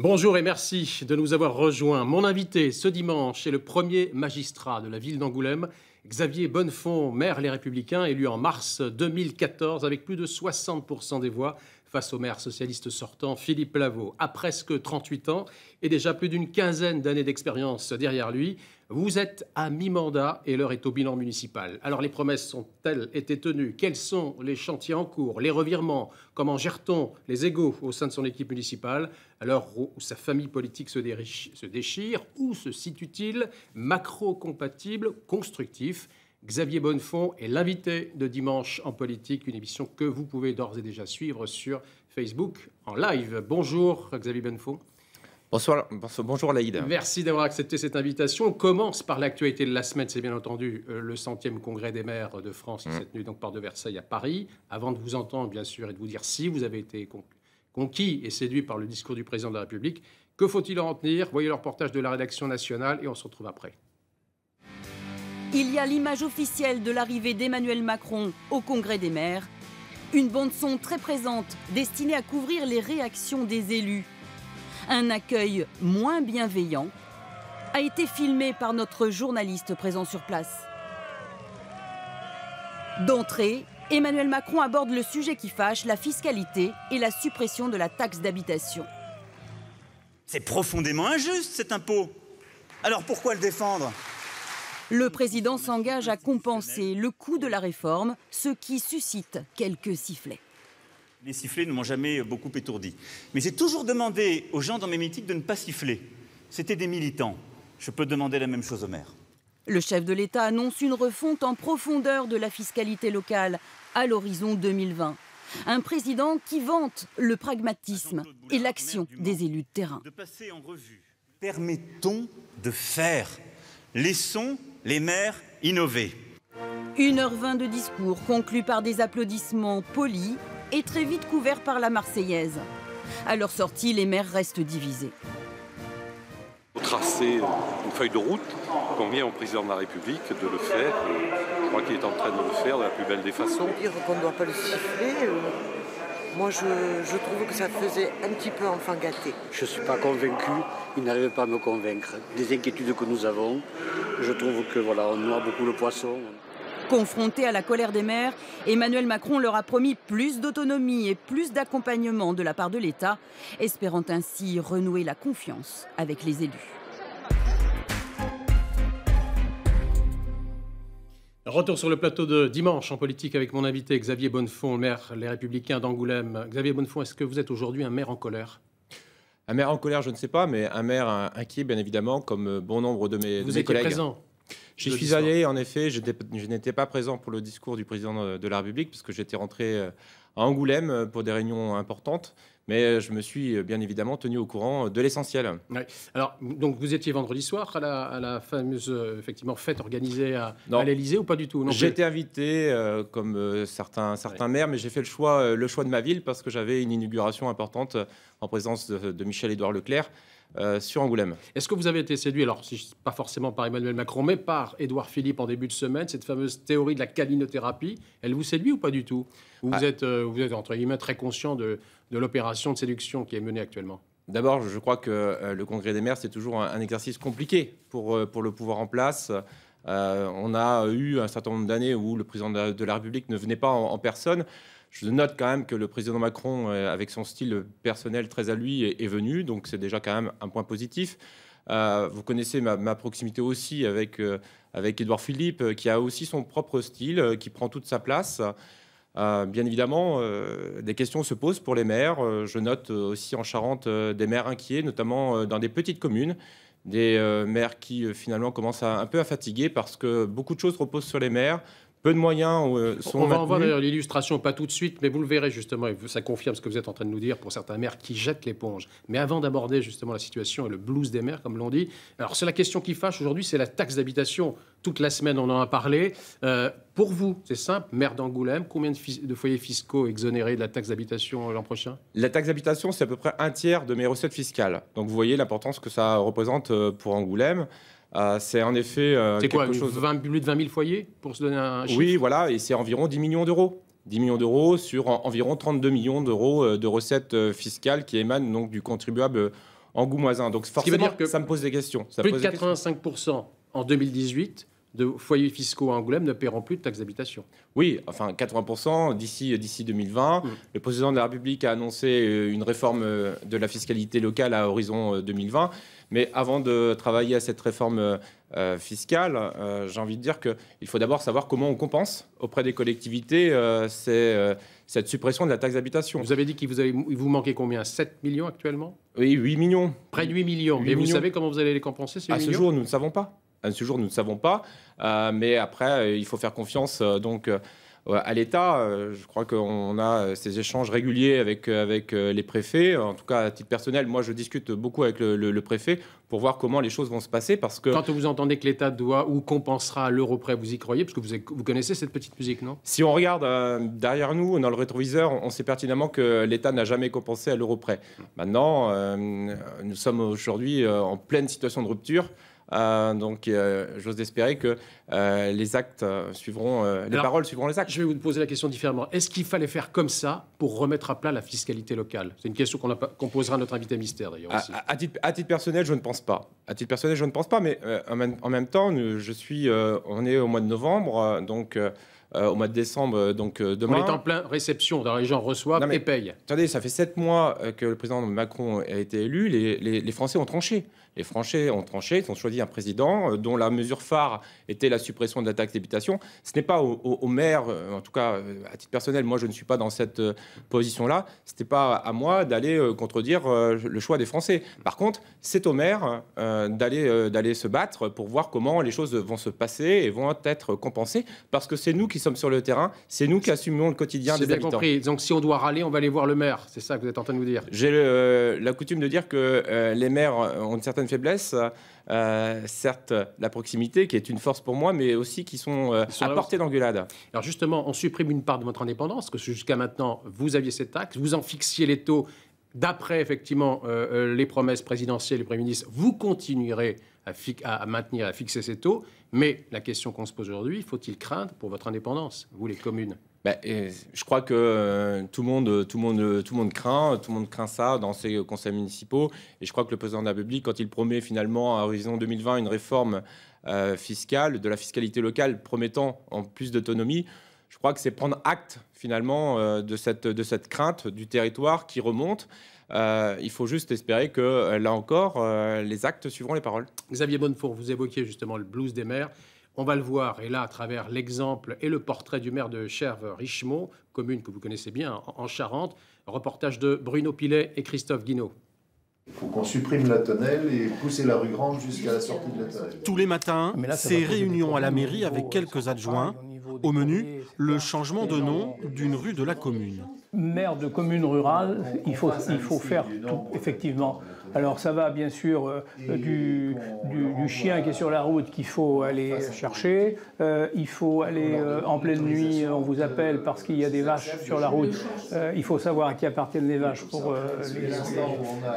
Bonjour et merci de nous avoir rejoints. Mon invité ce dimanche est le premier magistrat de la ville d'Angoulême, Xavier Bonnefond, maire Les Républicains, élu en mars 2014 avec plus de 60% des voix face au maire socialiste sortant Philippe Lavaux. À presque 38 ans et déjà plus d'une quinzaine d'années d'expérience derrière lui, vous êtes à mi-mandat et l'heure est au bilan municipal. Alors les promesses ont-elles été tenues? Quels sont les chantiers en cours, les revirements? Comment gère-t-on les égos au sein de son équipe municipale? À l'heure où sa famille politique se déchire, où se situe-t-il? Macro-compatible, constructif? Xavier Bonnefond est l'invité de Dimanche en politique, une émission que vous pouvez d'ores et déjà suivre sur Facebook en live. Bonjour Xavier Bonnefond. Bonjour Laïd. Merci d'avoir accepté cette invitation. On commence par l'actualité de la semaine, c'est bien entendu le 100e congrès des maires de France qui s'est tenu donc porte de Versailles à Paris. Avant de vous entendre bien sûr et de vous dire si vous avez été conquis et séduit par le discours du président de la République, que faut-il en retenir? Voyez le reportage de la rédaction nationale et on se retrouve après. Il y a l'image officielle de l'arrivée d'Emmanuel Macron au congrès des maires. Une bande-son très présente destinée à couvrir les réactions des élus. Un accueil moins bienveillant a été filmé par notre journaliste présent sur place. D'entrée, Emmanuel Macron aborde le sujet qui fâche, la fiscalité et la suppression de la taxe d'habitation. C'est profondément injuste cet impôt. Alors pourquoi le défendre ? Le président s'engage à compenser le coût de la réforme, ce qui suscite quelques sifflets. Les sifflets ne m'ont jamais beaucoup étourdi. Mais j'ai toujours demandé aux gens dans mes meetings de ne pas siffler. C'était des militants. Je peux demander la même chose au maire. Le chef de l'État annonce une refonte en profondeur de la fiscalité locale à l'horizon 2020. Un président qui vante le pragmatisme et l'action des élus de terrain. De passer en revue. Permettons de faire. Laissons les maires innover. 1h20 de discours conclu par des applaudissements polis et très vite couverts par la Marseillaise. À leur sortie, les maires restent divisés. Tracer une feuille de route, convient au président de la République de le faire. Je crois qu'il est en train de le faire de la plus belle des façons. Dire qu'on ne doit pas le siffler, moi je trouve que ça faisait un petit peu enfant gâté. Je ne suis pas convaincu, il n'arrive pas à me convaincre. Des inquiétudes que nous avons, je trouve que voilà, on noie beaucoup le poisson. Confronté à la colère des maires, Emmanuel Macron leur a promis plus d'autonomie et plus d'accompagnement de la part de l'État, espérant ainsi renouer la confiance avec les élus. Retour sur le plateau de Dimanche en politique avec mon invité Xavier Bonnefond, maire Les Républicains d'Angoulême. Xavier Bonnefond, est-ce que vous êtes aujourd'hui un maire en colère? Un maire en colère, je ne sais pas, mais un maire inquiet, bien évidemment, comme bon nombre de mes Vous étiez collègues. Présent. J'y suis allé, en effet, je n'étais pas présent pour le discours du président de la République, parce que j'étais rentré à Angoulême pour des réunions importantes, mais je me suis bien évidemment tenu au courant de l'essentiel. Ouais. Alors, donc vous étiez vendredi soir à la fameuse effectivement, fête organisée à l'Élysée ou pas du tout? J'ai été invité comme certains maires, mais j'ai fait le choix de ma ville parce que j'avais une inauguration importante en présence de Michel-Édouard Leclerc. Sur Angoulême. Est-ce que vous avez été séduit, alors pas forcément par Emmanuel Macron, mais par Édouard Philippe en début de semaine, cette fameuse théorie de la calinothérapie, elle vous séduit ou pas du tout? Vous êtes entre guillemets très conscient de l'opération de séduction qui est menée actuellement? D'abord, je crois que le congrès des maires, c'est toujours un exercice compliqué pour le pouvoir en place. On a eu un certain nombre d'années où le président de la République ne venait pas en personne. Je note quand même que le président Macron, avec son style personnel très à lui, est venu. Donc c'est déjà quand même un point positif. Vous connaissez ma proximité aussi avec Édouard Philippe, qui a aussi son propre style, qui prend toute sa place. Bien évidemment, des questions se posent pour les maires. Je note aussi en Charente des maires inquiets, notamment dans des petites communes. Des maires qui finalement commencent un peu à fatiguer parce que beaucoup de choses reposent sur les maires. Peu de moyens sont On va maintenus. en voir d'ailleurs l'illustration, pas tout de suite, mais vous le verrez justement, et ça confirme ce que vous êtes en train de nous dire pour certains maires qui jettent l'éponge. Mais avant d'aborder justement la situation et le blues des maires, comme l'on dit, alors c'est la question qui fâche aujourd'hui, c'est la taxe d'habitation. Toute la semaine, on en a parlé. Pour vous, c'est simple, maire d'Angoulême, combien de foyers fiscaux exonérés de la taxe d'habitation l'an prochain? La taxe d'habitation, c'est à peu près un tiers de mes recettes fiscales. Donc vous voyez l'importance que ça représente pour Angoulême. C'est en effet c'est quoi, quelque chose... plus de 20 000 foyers, pour se donner un chiffre? Oui, voilà, et c'est environ 10 millions d'euros. 10 millions d'euros sur environ 32 millions d'euros de recettes fiscales qui émanent donc du contribuable angoumoisin. Donc forcément, ça me pose des questions. Plus de 85% en 2018 de foyers fiscaux à Angoulême ne paieront plus de taxes d'habitation. Oui, enfin 80% d'ici 2020. Le président de la République a annoncé une réforme de la fiscalité locale à horizon 2020. Mais avant de travailler à cette réforme fiscale, j'ai envie de dire qu'il faut d'abord savoir comment on compense auprès des collectivités cette suppression de la taxe d'habitation. Vous avez dit qu'il vous manquait combien? 7 millions actuellement? Oui, 8 millions. Près de 8 millions. Et vous savez comment vous allez les compenser, ces 8 millions? À ce jour, nous ne savons pas. À ce jour, nous ne savons pas. Mais après, il faut faire confiance à l'État. Je crois qu'on a ces échanges réguliers avec les préfets. En tout cas, à titre personnel, moi, je discute beaucoup avec le préfet pour voir comment les choses vont se passer. Parce que quand vous entendez que l'État doit ou compensera à l'euro près, vous y croyez? Parce que vous connaissez cette petite musique, non? Si on regarde derrière nous, dans le rétroviseur, on sait pertinemment que l'État n'a jamais compensé à l'euro près. Maintenant, nous sommes aujourd'hui en pleine situation de rupture. Donc, j'ose espérer que les actes suivront, les paroles suivront les actes. Je vais vous poser la question différemment. Est-ce qu'il fallait faire comme ça pour remettre à plat la fiscalité locale? C'est une question qu'on posera à notre invité mystère, d'ailleurs. À titre personnel, je ne pense pas. À titre personnel, je ne pense pas, mais en même temps, on est au mois de novembre, donc au mois de décembre, donc demain. On est en plein réception, dans les gens reçoivent et payent. Attendez, ça fait 7 mois que le président Macron a été élu, les Français ont tranché. Les Français ont tranché, ils ont choisi un président dont la mesure phare était la suppression de la taxe d'habitation. Ce n'est pas au maire, en tout cas à titre personnel, moi je ne suis pas dans cette position-là. Ce n'était pas à moi d'aller contredire le choix des Français. Par contre, c'est au maire d'aller se battre pour voir comment les choses vont se passer et vont être compensées. Parce que c'est nous qui sommes sur le terrain, c'est nous qui assumons le quotidien des habitants. J'ai bien compris. Donc si on doit râler, on va aller voir le maire. C'est ça que vous êtes en train de nous dire? J'ai la coutume de dire que les maires ont une certaine faiblesse, certes la proximité qui est une force pour moi, mais aussi qui sont à portée d'engueulade. Alors justement, on supprime une part de votre indépendance, parce que jusqu'à maintenant, vous aviez cette taxe, vous en fixiez les taux d'après effectivement les promesses présidentielles du Premier ministre, vous continuerez à maintenir, à fixer ces taux, mais la question qu'on se pose aujourd'hui, faut-il craindre pour votre indépendance, vous les communes? Je crois que tout le monde craint ça dans ces conseils municipaux. Et je crois que le président de la République, quand il promet finalement à horizon 2020 une réforme fiscale, de la fiscalité locale promettant en plus d'autonomie, je crois que c'est prendre acte finalement de cette crainte du territoire qui remonte. Il faut juste espérer que là encore, les actes suivront les paroles. Xavier Bonnefour, vous évoquiez justement le blues des maires. On va le voir, et là, à travers l'exemple et le portrait du maire de Cherves-Richemont, commune que vous connaissez bien, en Charente, reportage de Bruno Pilet et Christophe Guinaud. Il faut qu'on supprime la tonnelle et pousser la rue Grande jusqu'à la sortie de la tonnelle. Tous les matins, ces réunions à la mairie avec quelques adjoints. Au menu, le changement de nom d'une rue de la commune. Maire de commune rurale, il faut faire tout, effectivement. Alors ça va bien sûr du chien qui est sur la route qu'il faut aller chercher. Il faut aller en pleine nuit, on vous appelle parce qu'il y a des vaches sur la route. Il faut savoir à qui appartiennent les vaches pour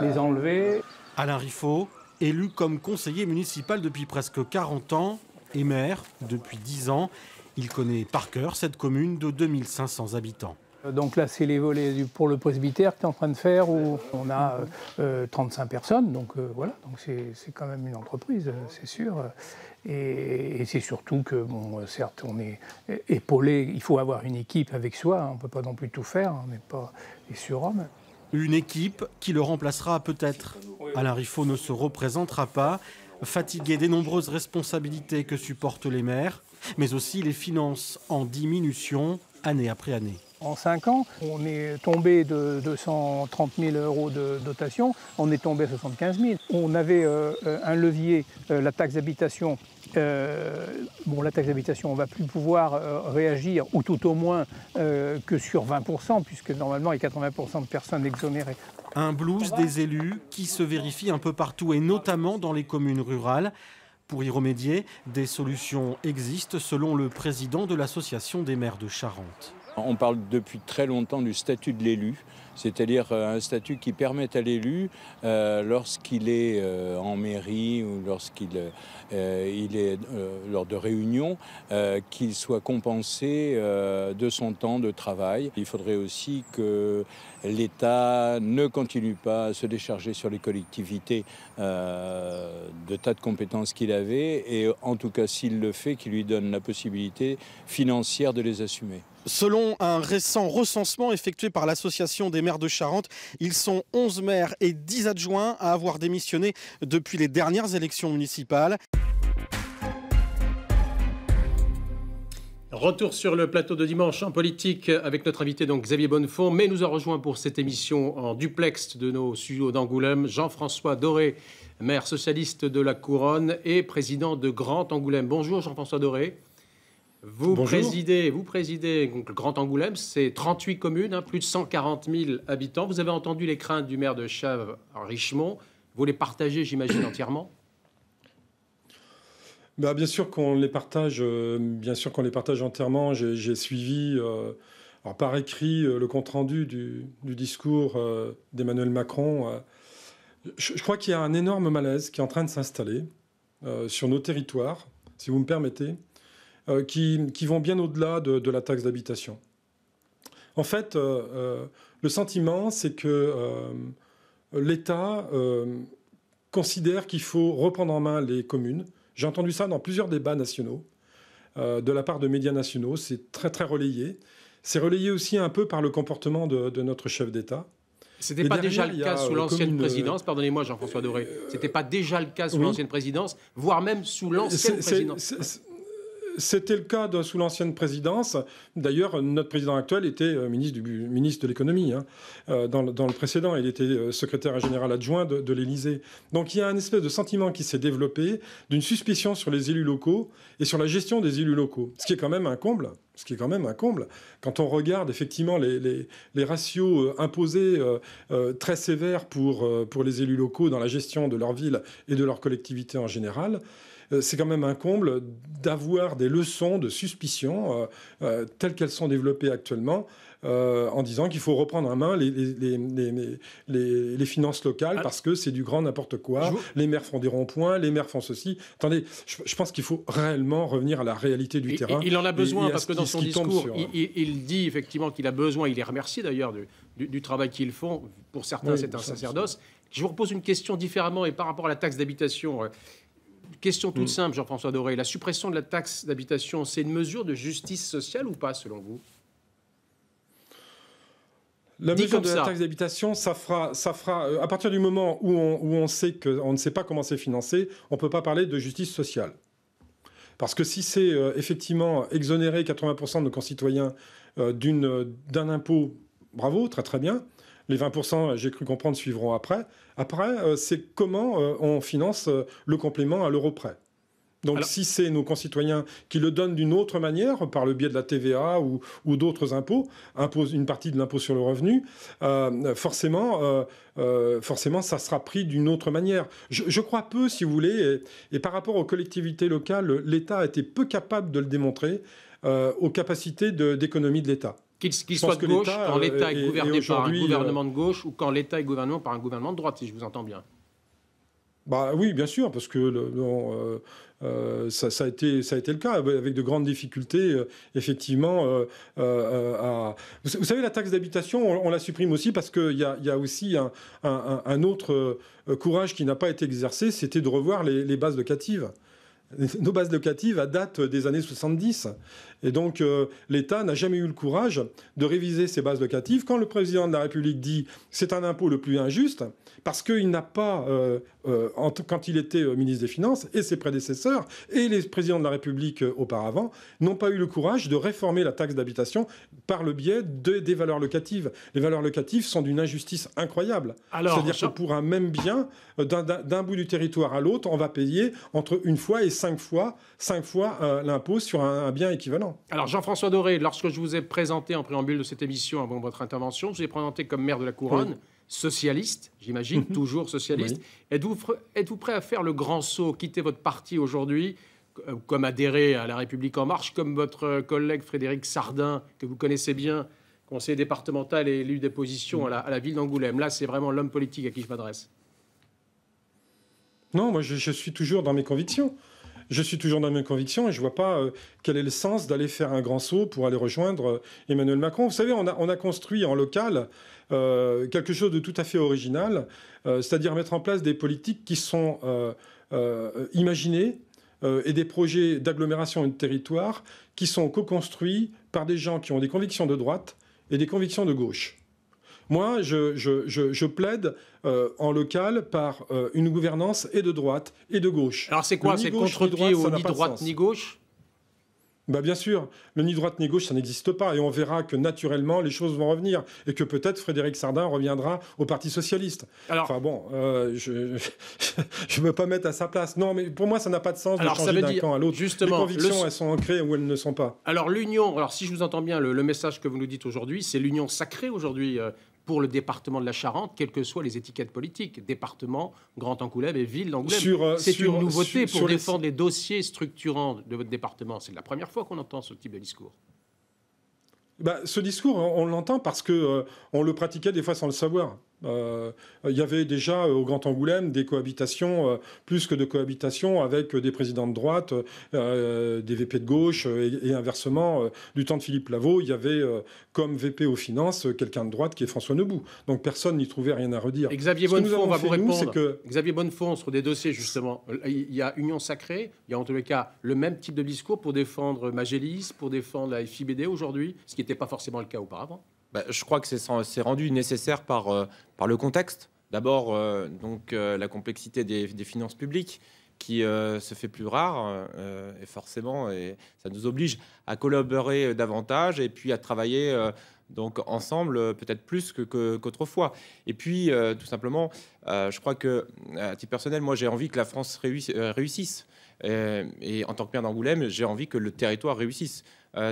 les enlever. Alain Riffaut, élu comme conseiller municipal depuis presque 40 ans et maire depuis 10 ans, il connaît par cœur cette commune de 2500 habitants. Donc là, c'est les volets pour le presbytère qui est en train de faire, où on a 35 personnes. Donc voilà, donc c'est quand même une entreprise, c'est sûr. Et c'est surtout que, bon, certes, on est épaulé, il faut avoir une équipe avec soi, on ne peut pas non plus tout faire, on n'est pas des surhommes. Une équipe qui le remplacera peut-être. Alain Riffaut ne se représentera pas, fatigué des nombreuses responsabilités que supportent les maires, mais aussi les finances en diminution année après année. En 5 ans, on est tombé de 230 000 € de dotation, on est tombé à 75 000. On avait un levier, la taxe d'habitation. La taxe d'habitation, on ne va plus pouvoir réagir, ou tout au moins que sur 20%, puisque normalement il y a 80% de personnes exonérées. Un blues des élus qui se vérifie un peu partout, et notamment dans les communes rurales. Pour y remédier, des solutions existent selon le président de l'association des maires de Charente. On parle depuis très longtemps du statut de l'élu. c'est-à-dire un statut qui permette à l'élu, lorsqu'il est en mairie ou lorsqu'il il est lors de réunions, qu'il soit compensé de son temps de travail. Il faudrait aussi que l'État ne continue pas à se décharger sur les collectivités de tas de compétences qu'il avait, et en tout cas s'il le fait, qu'il lui donne la possibilité financière de les assumer. Selon un récent recensement effectué par l'Association des maires de Charente, ils sont 11 maires et 10 adjoints à avoir démissionné depuis les dernières élections municipales. Retour sur le plateau de dimanche en politique avec notre invité donc Xavier Bonnefond, mais nous a rejoint pour cette émission en duplex de nos studios d'Angoulême Jean-François Doré, maire socialiste de la Couronne et président de Grand Angoulême. Bonjour Jean-François Doré. Vous présidez donc, le Grand Angoulême, c'est 38 communes, plus de 140 000 habitants. Vous avez entendu les craintes du maire de Chave-Richemont. Vous les partagez, j'imagine, entièrement ? Bien sûr qu'on les partage, entièrement. J'ai suivi, alors par écrit, le compte-rendu du discours d'Emmanuel Macron. Je crois qu'il y a un énorme malaise qui est en train de s'installer sur nos territoires, si vous me permettez, qui vont bien au-delà de la taxe d'habitation. En fait, le sentiment, c'est que l'État considère qu'il faut reprendre en main les communes. J'ai entendu ça dans plusieurs débats nationaux, de la part de médias nationaux. C'est très, très relayé. C'est relayé aussi un peu par le comportement de notre chef d'État. Ce n'était pas déjà le cas sous l'ancienne présidence, pardonnez-moi Jean-François Doré, ce n'était pas déjà le cas sous l'ancienne présidence, voire même sous l'ancienne présidence. C'était le cas sous l'ancienne présidence. D'ailleurs, notre président actuel était ministre de l'économie. Dans le précédent, il était secrétaire général adjoint de l'Élysée. Donc il y a un espèce de sentiment qui s'est développé d'une suspicion sur les élus locaux et sur la gestion des élus locaux. Ce qui est quand même un comble. Quand on regarde effectivement les ratios imposés très sévères pour les élus locaux dans la gestion de leur ville et de leur collectivité en général, c'est quand même un comble d'avoir des leçons de suspicion telles qu'elles sont développées actuellement, en disant qu'il faut reprendre en main les finances locales parce que c'est du grand n'importe quoi. Les maires font des ronds-points, les maires font ceci. Attendez, je pense qu'il faut réellement revenir à la réalité du terrain. Il en a besoin parce que dans son discours, il dit effectivement qu'il a besoin, il les remercie d'ailleurs du travail qu'ils font. Pour certains, c'est un sacerdoce. Je vous repose une question différemment et par rapport à la taxe d'habitation. Question toute simple, Jean-François Doré. La suppression de la taxe d'habitation, c'est une mesure de justice sociale ou pas, selon vous ? La mesure de la taxe d'habitation, ça fera à partir du moment où on sait qu'on ne sait pas comment c'est financé, on ne peut pas parler de justice sociale. Parce que si c'est effectivement exonérer 80% de nos concitoyens d'un impôt, bravo, très très bien. Les 20%, j'ai cru comprendre, suivront après. Après, c'est comment on finance le complément à l'euro près. Donc si c'est nos concitoyens qui le donnent d'une autre manière, par le biais de la TVA ou d'autres impôts, imposent une partie de l'impôt sur le revenu, forcément, ça sera pris d'une autre manière. Je crois peu, si vous voulez, et par rapport aux collectivités locales, l'État a été peu capable de le démontrer aux capacités d'économie de l'État. Qu'il soit de gauche, quand l'État est gouverné par un gouvernement de gauche, ou quand l'État est gouverné par un gouvernement de droite, si je vous entends bien. Oui, bien sûr, parce que ça a été le cas, avec de grandes difficultés, effectivement. Vous savez, la taxe d'habitation, on la supprime aussi parce qu'il y a aussi un autre courage qui n'a pas été exercé, c'était de revoir les bases locatives. Nos bases locatives datent des années 70. Et donc, l'État n'a jamais eu le courage de réviser ces bases locatives. Quand le président de la République dit « c'est un impôt le plus injuste », parce qu'il n'a pas, quand il était ministre des Finances, et ses prédécesseurs, et les présidents de la République auparavant, n'ont pas eu le courage de réformer la taxe d'habitation par le biais des valeurs locatives. Les valeurs locatives sont d'une injustice incroyable. C'est-à-dire que pour un même bien, d'un bout du territoire à l'autre, on va payer entre 1 fois et 5 fois l'impôt sur un bien équivalent. Alors Jean-François Doré, lorsque je vous ai présenté en préambule de cette émission avant votre intervention, je vous ai présenté comme maire de la Couronne, socialiste, j'imagine, toujours socialiste. Oui. Êtes-vous prêt à faire le grand saut, quitter votre parti aujourd'hui, comme adhérer à La République En Marche, comme votre collègue Frédéric Sardin, que vous connaissez bien, conseiller départemental et élu d'opposition à la ville d'Angoulême. Là, c'est vraiment l'homme politique à qui je m'adresse. Non, moi je suis toujours dans mes convictions. Je suis toujours dans mes convictions et je ne vois pas quel est le sens d'aller faire un grand saut pour aller rejoindre Emmanuel Macron. Vous savez, on a construit en local quelque chose de tout à fait original, c'est-à-dire mettre en place des politiques qui sont imaginées et des projets d'agglomération et de territoire qui sont co-construits par des gens qui ont des convictions de droite et des convictions de gauche. Moi, je plaide en local par une gouvernance et de droite et de gauche. Alors c'est quoi? C'est contre-pied ou ni droite ni gauche? Bah bien sûr, le ni droite ni gauche, ça n'existe pas. Et on verra que naturellement, les choses vont revenir. Et que peut-être Frédéric Sardin reviendra au Parti socialiste. Alors, enfin bon, je ne veux pas mettre à sa place. Non, mais pour moi, ça n'a pas de sens de changer d'un camp à l'autre. Justement, les convictions, elles sont ancrées où elles ne sont pas. Alors l'union, alors si je vous entends bien, le message que vous nous dites aujourd'hui, c'est l'union sacrée aujourd'hui pour le département de la Charente, quelles que soient les étiquettes politiques, département, Grand Angoulême et ville d'Angoulême. C'est une nouveauté pour défendre les dossiers structurants de votre département. C'est la première fois qu'on entend ce type de discours. Bah, ce discours, on l'entend parce que on le pratiquait des fois sans le savoir. Il y avait déjà au Grand Angoulême des cohabitations, plus que de cohabitations, avec des présidents de droite, des VP de gauche, et inversement, du temps de Philippe Lavaux, il y avait comme VP aux finances quelqu'un de droite qui est François Neubout. Donc personne n'y trouvait rien à redire. Et Xavier Bonnefond va vous répondre. Xavier Bonnefond, sur des dossiers justement, il y a union sacrée, il y a en tous les cas le même type de discours pour défendre Magélis, pour défendre la FIBD aujourd'hui, ce qui n'était pas forcément le cas auparavant. Bah, je crois que c'est rendu nécessaire par le contexte. D'abord, la complexité des finances publiques qui se fait plus rare, et forcément, ça nous oblige à collaborer davantage et puis à travailler donc ensemble, peut-être plus qu'autrefois. Et puis, tout simplement, je crois que, à titre personnel, moi, j'ai envie que la France réussisse. Et en tant que maire d'Angoulême, j'ai envie que le territoire réussisse.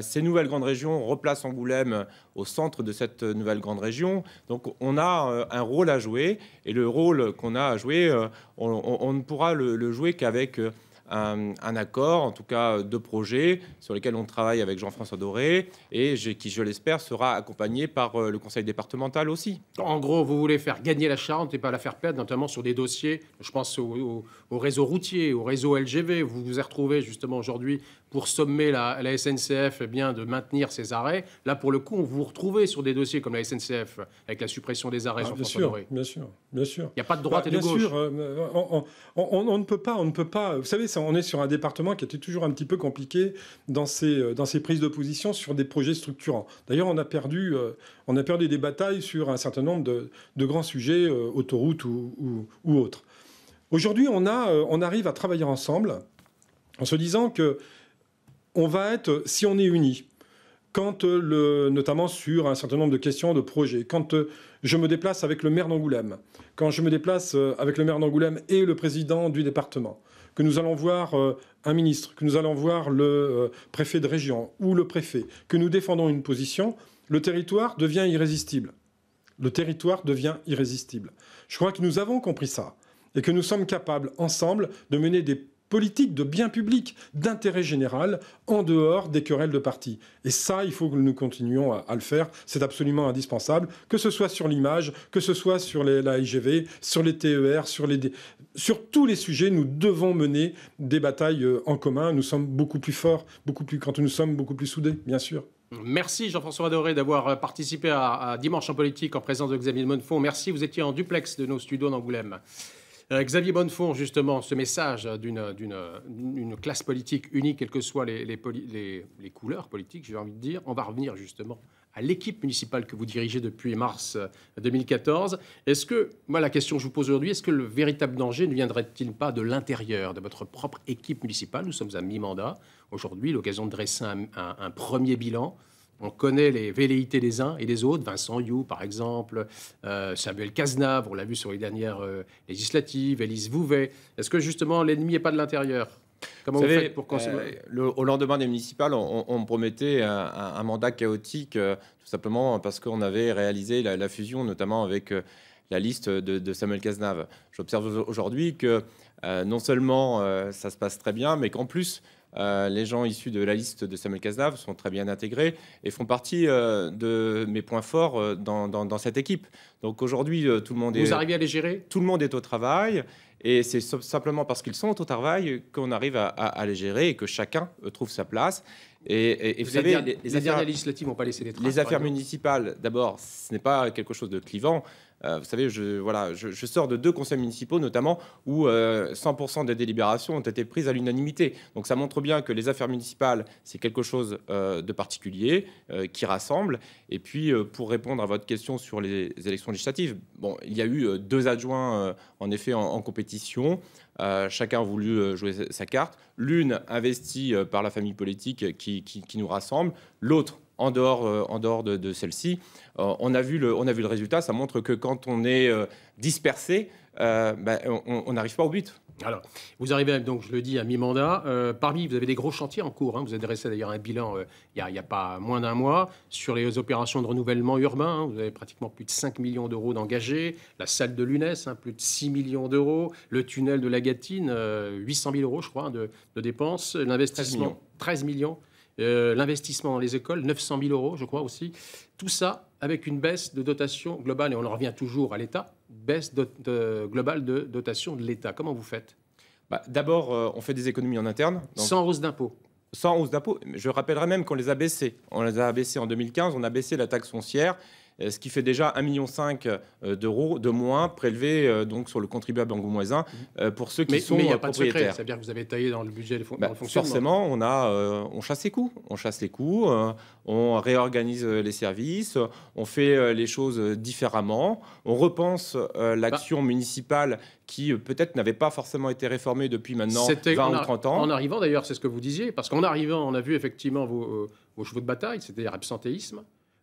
Ces nouvelles grandes régions replacent Angoulême au centre de cette nouvelle grande région. Donc on a un rôle à jouer. Et le rôle qu'on a à jouer, on ne pourra le jouer qu'avec un accord, en tout cas deux projets sur lesquels on travaille avec Jean-François Doré et qui, je l'espère, sera accompagné par le conseil départemental aussi. En gros, vous voulez faire gagner la Charente et pas la faire perdre, notamment sur des dossiers, je pense au réseau routier, au réseau LGV. Vous vous êtes retrouvé justement aujourd'hui pour sommer la SNCF de maintenir ses arrêts. Là, pour le coup, on vous retrouvez sur des dossiers comme la SNCF, avec la suppression des arrêts sur François Doré. Bien sûr. Il n'y a pas de droite et de gauche. Bien sûr, on ne peut pas... Vous savez, on est sur un département qui était toujours un petit peu compliqué dans ses prises de position sur des projets structurants. D'ailleurs, on a perdu des batailles sur un certain nombre de grands sujets, autoroutes ou autres. Aujourd'hui, on arrive à travailler ensemble en se disant que on va être, si on est unis, quand notamment sur un certain nombre de questions, de projets, quand je me déplace avec le maire d'Angoulême, quand je me déplace avec le maire d'Angoulême et le président du département, que nous allons voir un ministre, que nous allons voir le préfet de région ou le préfet, que nous défendons une position, le territoire devient irrésistible. Le territoire devient irrésistible. Je crois que nous avons compris ça et que nous sommes capables, ensemble, de mener des politiques de bien public, d'intérêt général, en dehors des querelles de partis. Et ça, il faut que nous continuions à le faire. C'est absolument indispensable, que ce soit sur l'image, que ce soit sur la LGV, sur les TER, sur tous les sujets, nous devons mener des batailles en commun. Nous sommes beaucoup plus forts, quand nous sommes beaucoup plus soudés, bien sûr. Merci Jean-François Doré d'avoir participé à Dimanche en politique en présence de Xavier Bonnefond. Merci, vous étiez en duplex de nos studios d'Angoulême. Xavier Bonnefond, justement, ce message d'une classe politique unie, quelles que soient les couleurs politiques, j'ai envie de dire. On va revenir justement à l'équipe municipale que vous dirigez depuis mars 2014. La question que je vous pose aujourd'hui, est-ce que le véritable danger ne viendrait-il pas de l'intérieur de votre propre équipe municipale? Nous sommes à mi-mandat. Aujourd'hui, l'occasion de dresser un premier bilan. On connaît les velléités des uns et des autres. Vincent You, par exemple, Samuel Cazenave, on l'a vu sur les dernières législatives, Élise Vouvet. Est-ce que, justement, l'ennemi n'est pas de l'intérieur? Comment vous faites pour au lendemain des municipales, on promettait un mandat chaotique, tout simplement parce qu'on avait réalisé la fusion, notamment avec la liste de Samuel Cazenave. J'observe aujourd'hui que non seulement ça se passe très bien, mais qu'en plus, Les gens issus de la liste de Samuel Cazenave sont très bien intégrés et font partie de mes points forts dans cette équipe. Donc aujourd'hui, tout le monde Vous arrivez à les gérer? Tout le monde est au travail. Et c'est simplement parce qu'ils sont au travail qu'on arrive à les gérer et que chacun trouve sa place. Et vous savez, les affaires législatives n'ont pas laissé des traces. Les affaires municipales, d'abord, ce n'est pas quelque chose de clivant. Vous savez, je sors de 2 conseils municipaux, notamment, où 100% des délibérations ont été prises à l'unanimité. Donc ça montre bien que les affaires municipales, c'est quelque chose de particulier, qui rassemble. Et puis, pour répondre à votre question sur les élections législatives, bon, il y a eu 2 adjoints, en effet, en compétition. Chacun a voulu jouer sa carte. L'une investie par la famille politique qui nous rassemble, l'autre en dehors de celle-ci. On a vu le résultat. Ça montre que quand on est dispersé, on n'arrive pas au but. Alors, vous arrivez donc, je le dis, à mi-mandat. Parmi, vous avez des gros chantiers en cours. Vous avez dressé d'ailleurs un bilan il n'y a pas moins d'un mois sur les opérations de renouvellement urbain. Vous avez pratiquement plus de 5 millions d'euros d'engagés. La salle de l'UNES, plus de 6 millions d'euros. Le tunnel de la Gâtine, 800 000 euros, je crois, de dépenses. L'investissement, 13 millions. L'investissement dans les écoles, 900 000 euros, je crois aussi. Tout ça avec une baisse de dotation globale, et on en revient toujours à l'État, baisse globale de dotation de l'État. Comment vous faites? D'abord, on fait des économies en interne. Donc... Sans hausse d'impôts. Sans hausse d'impôts. Je rappellerai même qu'on les a baissés. On les a baissés en 2015, on a baissé la taxe foncière, ce qui fait déjà 1,5 million d'euros de moins prélevés donc sur le contribuable angoumoisin pour ceux qui sont mais il n'y a propriétaires. Pas de secret, c'est-à-dire que vous avez taillé dans le budget dans le fonctionnement. Forcément, on chasse les coûts. On chasse les coûts, on réorganise les services, on fait les choses différemment, on repense l'action municipale qui peut-être n'avait pas forcément été réformée depuis maintenant 20 ou 30 ans. En arrivant d'ailleurs, c'est ce que vous disiez, parce qu'en arrivant, on a vu effectivement vos chevaux de bataille, c'est-à-dire absentéisme,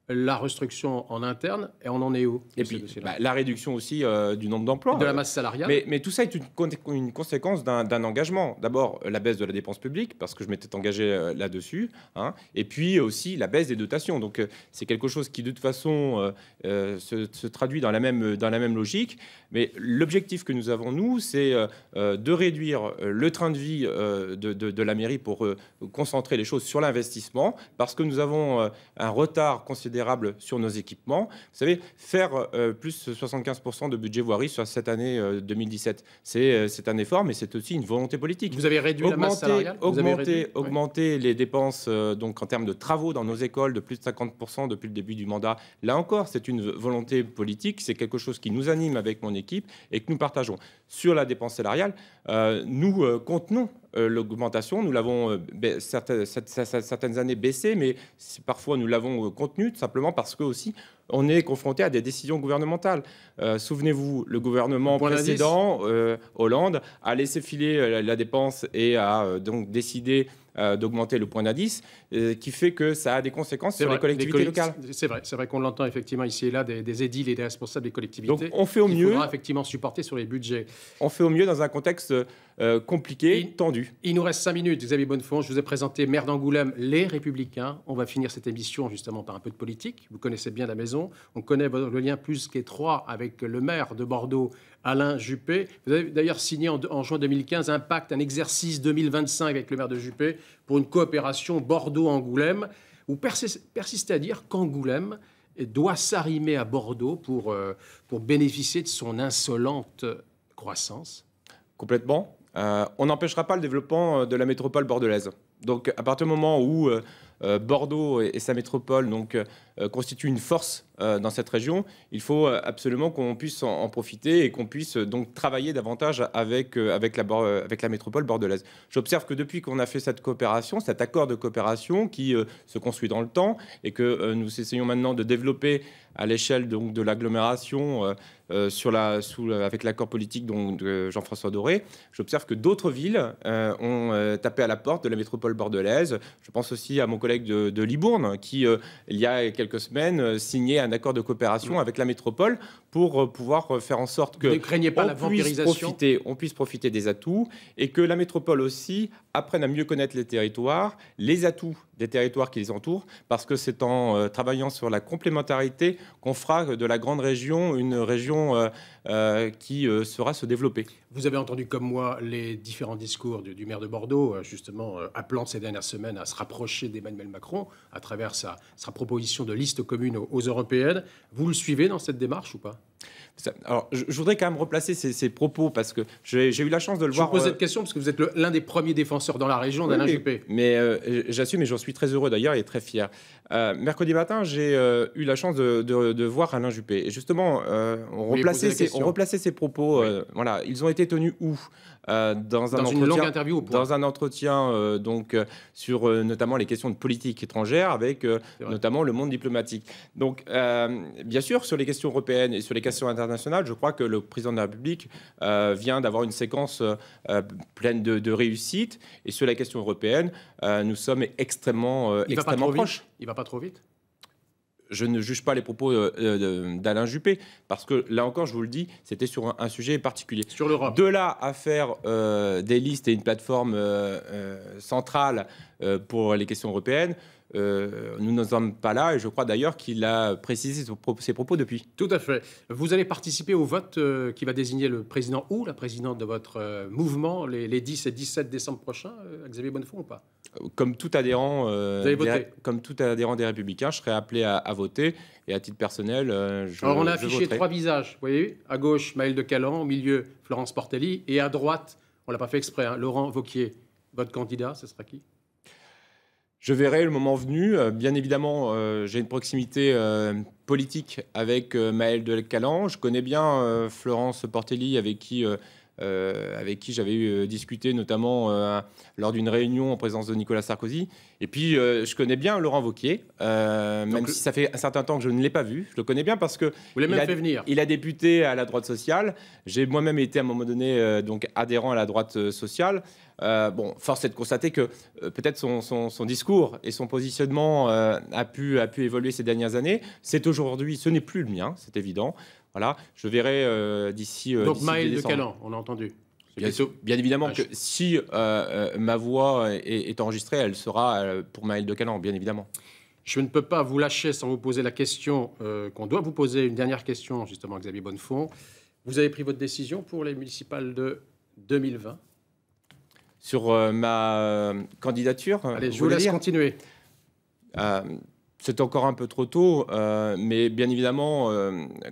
la restriction en interne, et on en est où? Et puis la réduction aussi du nombre d'emplois. De la masse salariale. Mais tout ça est une conséquence d'un engagement. D'abord, la baisse de la dépense publique, parce que je m'étais engagé là-dessus, et puis aussi la baisse des dotations. Donc c'est quelque chose qui, de toute façon, se traduit dans la même logique. Mais l'objectif que nous avons, nous, c'est de réduire le train de vie de la mairie pour concentrer les choses sur l'investissement, parce que nous avons un retard considérable sur nos équipements. Vous savez, faire plus 75% de budget voirie sur cette année 2017, c'est un effort, mais c'est aussi une volonté politique. Vous avez réduit la masse salariale. Augmenter les dépenses donc en termes de travaux dans nos écoles de plus de 50% depuis le début du mandat. Là encore, c'est une volonté politique, c'est quelque chose qui nous anime avec mon équipe et que nous partageons. Sur la dépense salariale, nous contenons l'augmentation. Nous l'avons certaines années baissé, mais parfois nous l'avons contenu, tout simplement parce que aussi on est confronté à des décisions gouvernementales. Souvenez-vous, le gouvernement précédent, Hollande, a laissé filer la dépense et a donc décidé d'augmenter le point d'indice, qui fait que ça a des conséquences sur les collectivités locales. C'est vrai qu'on l'entend effectivement ici et là, des édiles et des responsables des collectivités. Donc on fait au mieux. Il faudra effectivement supporter sur les budgets. On fait au mieux dans un contexte compliqué, tendu. Il nous reste 5 minutes, Xavier Bonnefond. Je vous ai présenté maire d'Angoulême, les Républicains. On va finir cette émission justement par un peu de politique. Vous connaissez bien la maison. On connaît le lien plus qu'étroit avec le maire de Bordeaux, Alain Juppé. Vous avez d'ailleurs signé en juin 2015 un pacte, un exercice 2025 avec le maire de Juppé pour une coopération Bordeaux-Angoulême. Vous persistez à dire qu'Angoulême doit s'arrimer à Bordeaux pour bénéficier de son insolente croissance. Complètement. On n'empêchera pas le développement de la métropole bordelaise. Donc, à partir du moment où Bordeaux et sa métropole constituent une force dans cette région, il faut absolument qu'on puisse en profiter et qu'on puisse donc travailler davantage avec la métropole bordelaise. J'observe que depuis qu'on a fait cette coopération, cet accord de coopération qui se construit dans le temps et que nous essayons maintenant de développer à l'échelle de l'agglomération avec l'accord politique de Jean-François Doré, j'observe que d'autres villes ont tapé à la porte de la métropole bordelaise. Je pense aussi à mon collègue collègue de Libourne qui, il y a quelques semaines, signait un accord de coopération avec la métropole pour pouvoir faire en sorte que on puisse profiter des atouts et que la métropole aussi apprenne à mieux connaître les territoires, les atouts des territoires qui les entourent, parce que c'est en travaillant sur la complémentarité qu'on fera de la grande région une région qui saura se développer. Vous avez entendu comme moi les différents discours du maire de Bordeaux, justement appelant ces dernières semaines à se rapprocher d'Emmanuel Macron à travers sa proposition de liste commune aux européennes. Vous le suivez dans cette démarche ou pas ? Alors, je voudrais quand même replacer ces propos parce que j'ai eu la chance de le voir. Je vous pose cette question parce que vous êtes l'un des premiers défenseurs dans la région d'Alain Juppé. Mais j'assume et j'en suis très heureux d'ailleurs et très fier. Mercredi matin, j'ai eu la chance de voir Alain Juppé. Et justement, on replaçait ces propos. Voilà, ils ont été tenus où dans une longue interview dans un entretien donc sur notamment les questions de politique étrangère avec notamment le monde diplomatique. Donc bien sûr sur les questions européennes et sur les questions internationales, je crois que le président de la République vient d'avoir une séquence pleine de réussite, et sur la question européenne nous sommes extrêmement proches. Il va pas trop vite. Je ne juge pas les propos d'Alain Juppé, parce que là encore, je vous le dis, c'était sur un sujet particulier. Sur l'Europe. De là à faire des listes et une plateforme centrale pour les questions européennes, nous n'en sommes pas là, et je crois d'ailleurs qu'il a précisé ses propos depuis. Tout à fait. Vous allez participer au vote qui va désigner le président ou la présidente de votre mouvement les 10 et 17 décembre prochains, Xavier Bonnefond, ou pas ? Comme tout adhérent, des Républicains, je serai appelé à voter, et à titre personnel, Alors on a affiché 3 visages, vous voyez, à gauche Maël de Calan, au milieu Florence Portelli, et à droite, on l'a pas fait exprès, Laurent Wauquiez. Votre candidat, ce sera qui ? Je verrai le moment venu. Bien évidemment, j'ai une proximité politique avec Maël de Calan. Je connais bien Florence Portelli, avec qui j'avais discuté notamment lors d'une réunion en présence de Nicolas Sarkozy. Et puis, je connais bien Laurent Wauquiez, même si ça fait un certain temps que je ne l'ai pas vu. Je le connais bien parce que il a débuté à la droite sociale. J'ai moi-même été à un moment donné donc adhérent à la droite sociale. Force est de constater que peut-être son discours et son positionnement a pu évoluer ces dernières années. Aujourd'hui, ce n'est plus le mien, c'est évident. Voilà, je verrai d'ici. Donc Maël de Calan, on a entendu. Bien évidemment que si ma voix est enregistrée, elle sera pour Maël de Calan, bien évidemment. Je ne peux pas vous lâcher sans vous poser la question qu'on doit vous poser, une dernière question justement, Xavier Bonnefond. Vous avez pris votre décision pour les municipales de 2020 ? Sur ma candidature. Allez, je vous laisse continuer. C'est encore un peu trop tôt, mais bien évidemment,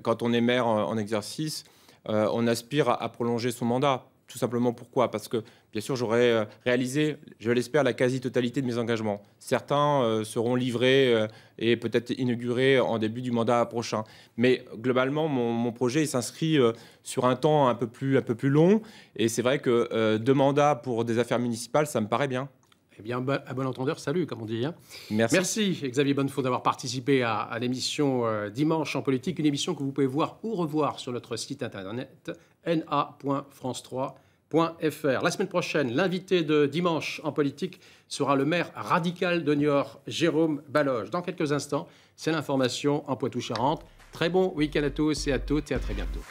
quand on est maire en exercice, on aspire à prolonger son mandat. Tout simplement pourquoi ? Parce que, bien sûr, j'aurai réalisé, je l'espère, la quasi-totalité de mes engagements. Certains seront livrés et peut-être inaugurés en début du mandat prochain. Mais globalement, mon projet s'inscrit sur un temps un peu plus long. Et c'est vrai que 2 mandats pour des affaires municipales, ça me paraît bien. Eh bien, à bon entendeur, salut, comme on dit. Merci. Xavier Bonnefond, d'avoir participé à l'émission Dimanche en politique, une émission que vous pouvez voir ou revoir sur notre site internet na.france3.fr. La semaine prochaine, l'invité de Dimanche en politique sera le maire radical de Niort, Jérôme Baloge. Dans quelques instants, c'est l'information en Poitou-Charentes. Très bon week-end à tous et à toutes, et à très bientôt.